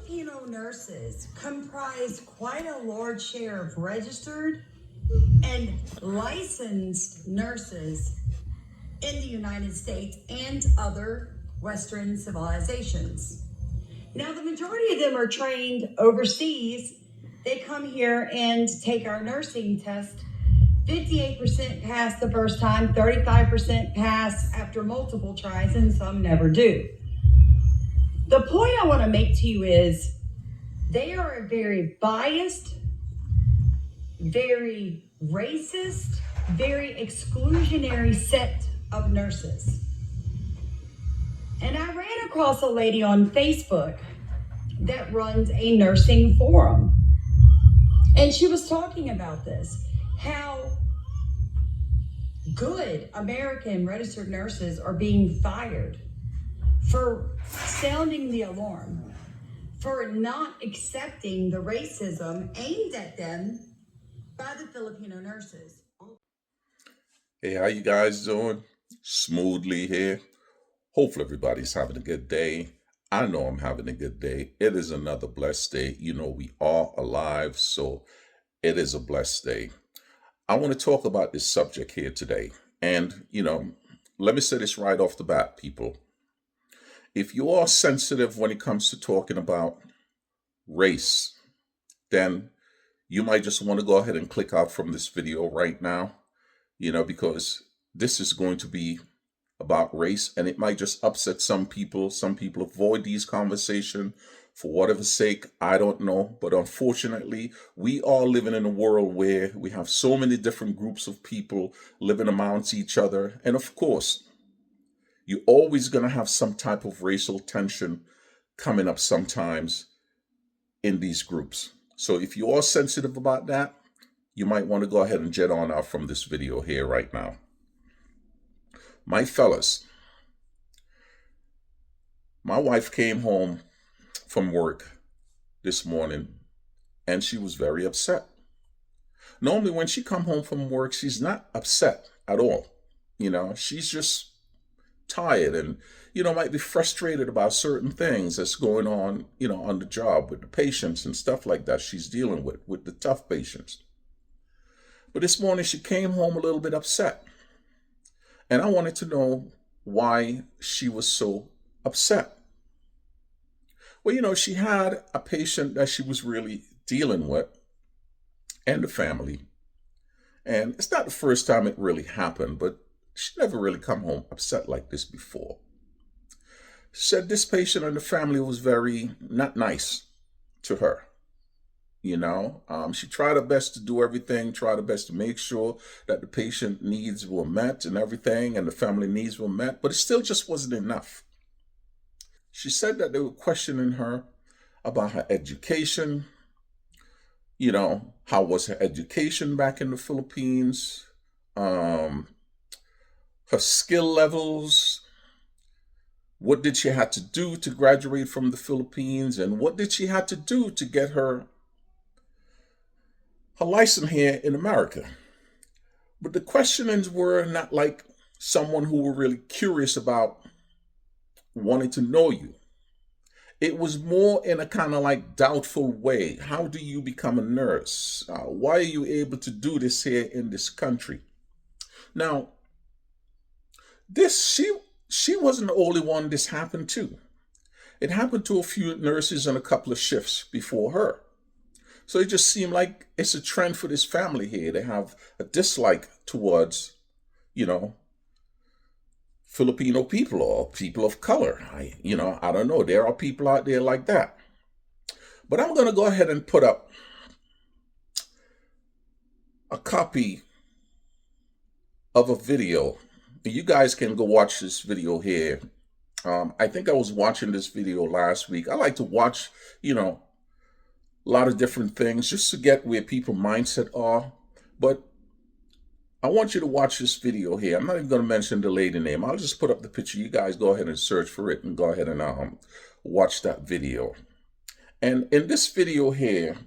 Filipino nurses comprise quite a large share of registered and licensed nurses in the United States and other Western civilizations. Now, the majority of them are trained overseas. They come here and take our nursing test. 58% pass the first time, 35% pass after multiple tries, and some never do. The point I want to make to you is they are a very biased, very racist, very exclusionary set of nurses. And I ran across a lady on Facebook that runs a nursing forum. And she was talking about this, how good American registered nurses are being fired for sounding the alarm, for not accepting the racism aimed at them by the Filipino nurses. Hey, how you guys doing? Smoothly here. Hopefully everybody's having a good day. I know I'm having a good day. It is another blessed day. You know, we are alive, so it is a blessed day. I want to talk about this subject here today. And, let me say this right off the bat, people. If you are sensitive when it comes to talking about race, then you might just want to go ahead and click out from this video right now, because this is going to be about race and it might just upset some people. Some people avoid these conversations for whatever sake, I don't know. But unfortunately, we are living in a world where we have so many different groups of people living amongst each other. And of course, you're always going to have some type of racial tension coming up sometimes in these groups. So if you are sensitive about that, you might want to go ahead and jet on out from this video here right now. My fellas, my wife came home from work this morning and she was very upset. Normally when she come home from work, she's not upset at all. She's just tired and, might be frustrated about certain things that's going on, on the job with the patients and stuff like that she's dealing with the tough patients. But this morning she came home a little bit upset. And I wanted to know why she was so upset. Well, she had a patient that she was really dealing with and the family. And it's not the first time it really happened, but she never really come home upset like this before. She said this patient and the family was very not nice to her. She tried her best to do everything, tried her best to make sure that the patient needs were met and everything, and the family needs were met, but it still just wasn't enough. She said that they were questioning her about her education. How was her education back in the Philippines? Her skill levels. What did she have to do to graduate from the Philippines? And what did she have to do to get her license here in America? But the questionings were not like someone who were really curious about wanting to know you. It was more in a kind of like doubtful way. How do you become a nurse? Why are you able to do this here in this country? Now, she wasn't the only one this happened to. It happened to a few nurses on a couple of shifts before her. So it just seemed like it's a trend for this family here. They have a dislike towards, Filipino people or people of color. I don't know. There are people out there like that. But I'm going to go ahead and put up a copy of a video. You guys can go watch this video here. I think I was watching this video last week. I like to watch, a lot of different things just to get where people mindset are. But I want you to watch this video here. I'm not even going to mention the lady name. I'll just put up the picture. You guys go ahead and search for it and go ahead and watch that video. And in this video here,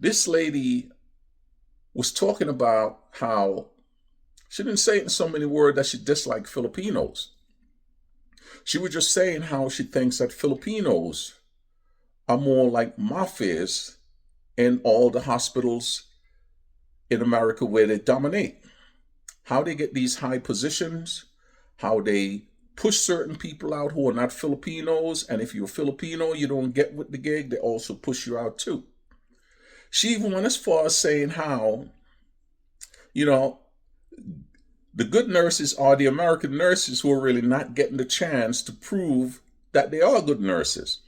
this lady was talking about how she didn't say it in so many words that she disliked Filipinos. She was just saying how she thinks that Filipinos are more like mafias in all the hospitals in America where they dominate. How they get these high positions, how they push certain people out who are not Filipinos, and if you're Filipino, you don't get with the gig, they also push you out too. She even went as far as saying how, you know, the good nurses are the American nurses who are really not getting the chance to prove that they are good nurses.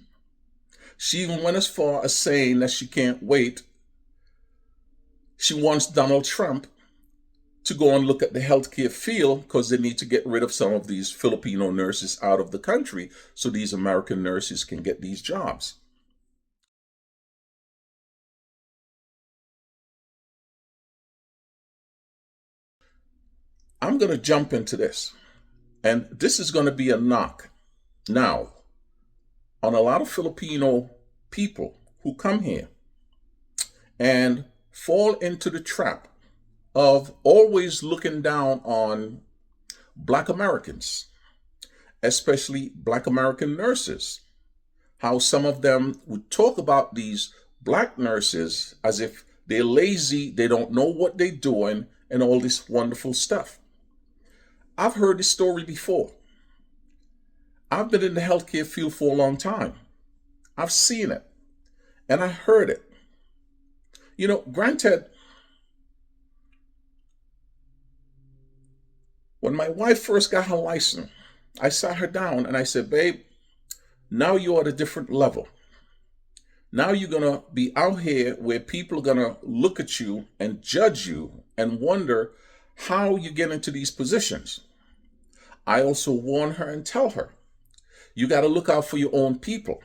She even went as far as saying that she can't wait. She wants Donald Trump to go and look at the healthcare field because they need to get rid of some of these Filipino nurses out of the country so these American nurses can get these jobs. I'm going to jump into this, and this is going to be a knock now on a lot of Filipino people who come here and fall into the trap of always looking down on Black Americans, especially Black American nurses. How some of them would talk about these Black nurses as if they're lazy, they don't know what they're doing, and all this wonderful stuff. I've heard this story before. I've been in the healthcare field for a long time. I've seen it, and I heard it. Granted, when my wife first got her license, I sat her down and I said, babe, now you're at a different level. Now you're going to be out here where people are going to look at you and judge you and wonder how you get into these positions. I also warn her and tell her, you got to look out for your own people.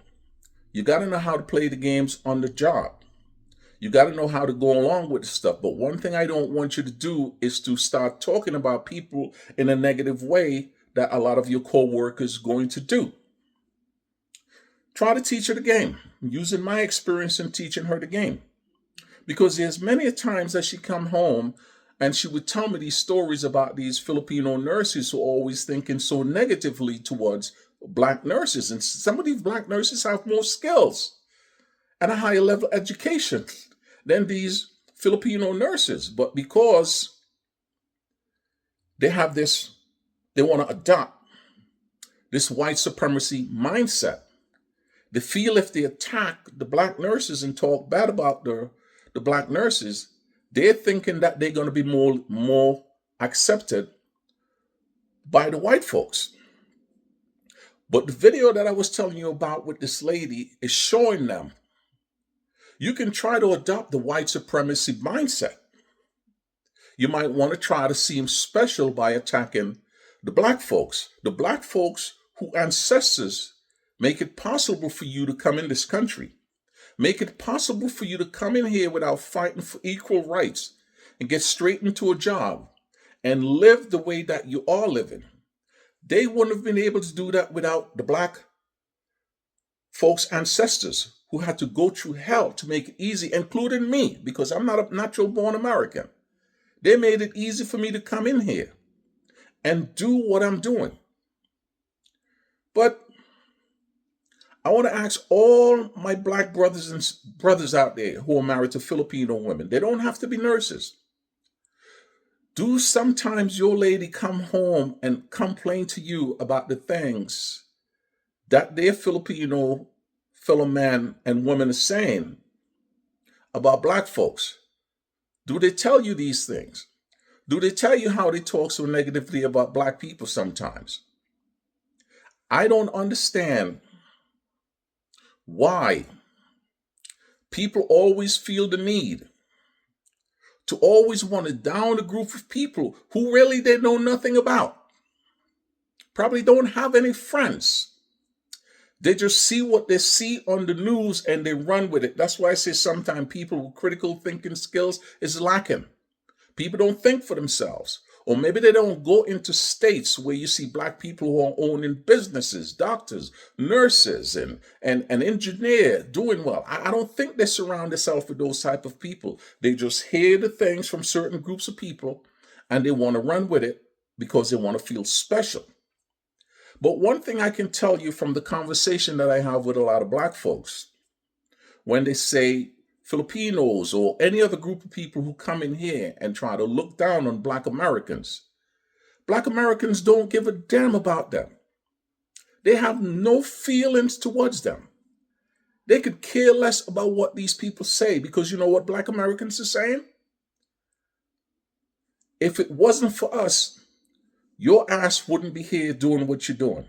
You got to know how to play the games on the job. You got to know how to go along with the stuff. But one thing I don't want you to do is to start talking about people in a negative way that a lot of your co-workers are going to do. Try to teach her the game, using my experience in teaching her the game. Because there's many a times that she come home and she would tell me these stories about these Filipino nurses who are always thinking so negatively towards Black nurses. And some of these Black nurses have more skills and a higher level of education than these Filipino nurses. But because they have this, they want to adopt this white supremacy mindset. They feel if they attack the Black nurses and talk bad about the Black nurses, they're thinking that they're going to be more accepted by the white folks. But the video that I was telling you about with this lady is showing them you can try to adopt the white supremacy mindset. You might want to try to seem special by attacking the Black folks who ancestors make it possible for you to come in this country. Make it possible for you to come in here without fighting for equal rights and get straight into a job and live the way that you are living. They wouldn't have been able to do that without the Black folks' ancestors who had to go through hell to make it easy, including me, because I'm not a natural born American. They made it easy for me to come in here and do what I'm doing. But I want to ask all my Black brothers out there who are married to Filipino women. They don't have to be nurses. Do sometimes your lady come home and complain to you about the things that their Filipino fellow men and women are saying about Black folks? Do they tell you these things? Do they tell you how they talk so negatively about Black people sometimes? I don't understand why people always feel the need to always want to down a group of people who really they know nothing about. Probably don't have any friends. They just see what they see on the news and they run with it. That's why I say sometimes people with critical thinking skills is lacking. People don't think for themselves. Or maybe they don't go into states where you see Black people who are owning businesses, doctors, nurses, and engineers doing well. I don't think they surround themselves with those type of people. They just hear the things from certain groups of people and they want to run with it because they want to feel special. But one thing I can tell you from the conversation that I have with a lot of Black folks when they say Filipinos or any other group of people who come in here and try to look down on Black Americans. Black Americans don't give a damn about them. They have no feelings towards them. They could care less about what these people say, because you know what Black Americans are saying? If it wasn't for us, your ass wouldn't be here doing what you're doing.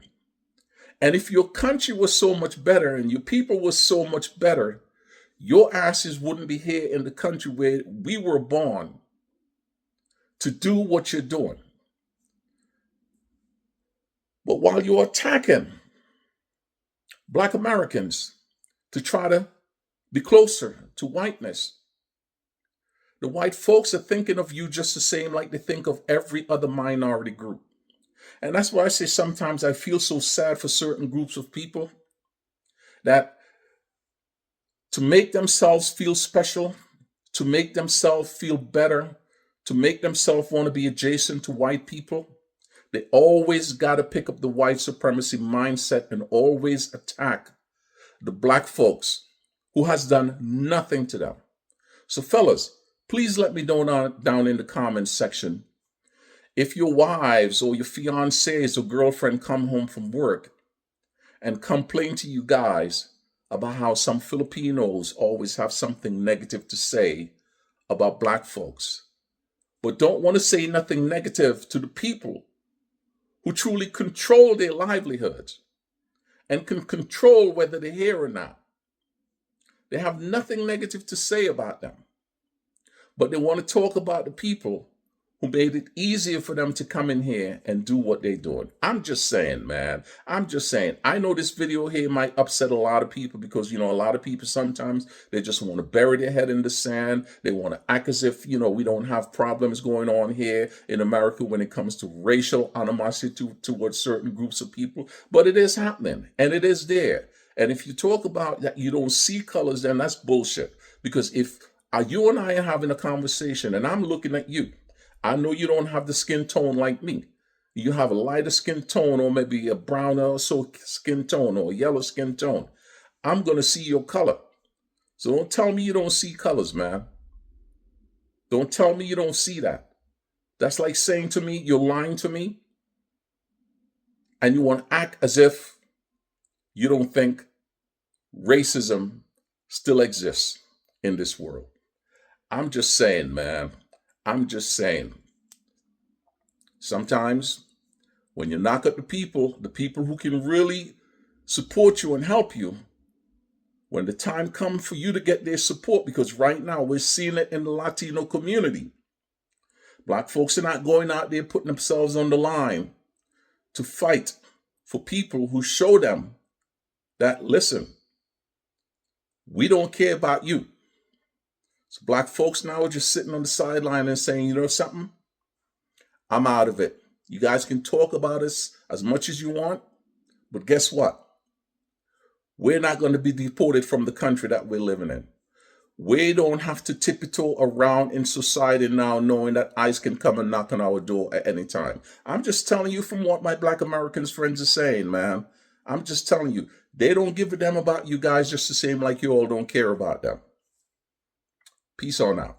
And if your country was so much better and your people was so much better, your asses wouldn't be here in the country where we were born to do what you're doing. But while you're attacking Black Americans to try to be closer to whiteness, the white folks are thinking of you just the same like they think of every other minority group. And that's why I say sometimes I feel so sad for certain groups of people that to make themselves feel special, to make themselves feel better, to make themselves want to be adjacent to white people, they always got to pick up the white supremacy mindset and always attack the Black folks who has done nothing to them. So fellas, please let me know down in the comments section if your wives or your fiancés or girlfriend come home from work and complain to you guys about how some Filipinos always have something negative to say about Black folks, but don't want to say nothing negative to the people who truly control their livelihoods and can control whether they're here or not. They have nothing negative to say about them, but they want to talk about the people who made it easier for them to come in here and do what they're doing. I'm just saying, man. I'm just saying. I know this video here might upset a lot of people because, you know, a lot of people sometimes they just want to bury their head in the sand. They want to act as if, you know, we don't have problems going on here in America when it comes to racial animosity towards certain groups of people. But it is happening and it is there. And if you talk about that you don't see colors, then that's bullshit. Because if you and I are having a conversation and I'm looking at you, I know you don't have the skin tone like me. You have a lighter skin tone or maybe a browner skin tone or a yellow skin tone. I'm going to see your color. So don't tell me you don't see colors, man. Don't tell me you don't see that. That's like saying to me, you're lying to me and you want to act as if you don't think racism still exists in this world. I'm just saying, man. I'm just saying, sometimes when you knock at the people who can really support you and help you, when the time comes for you to get their support, because right now we're seeing it in the Latino community. Black folks are not going out there putting themselves on the line to fight for people who show them that, listen, we don't care about you. So Black folks now are just sitting on the sideline and saying, you know something? I'm out of it. You guys can talk about us as much as you want, but guess what? We're not going to be deported from the country that we're living in. We don't have to tiptoe around in society now knowing that ICE can come and knock on our door at any time. I'm just telling you from what my Black Americans friends are saying, man. I'm just telling you, they don't give a damn about you guys just the same like you all don't care about them. Peace on out.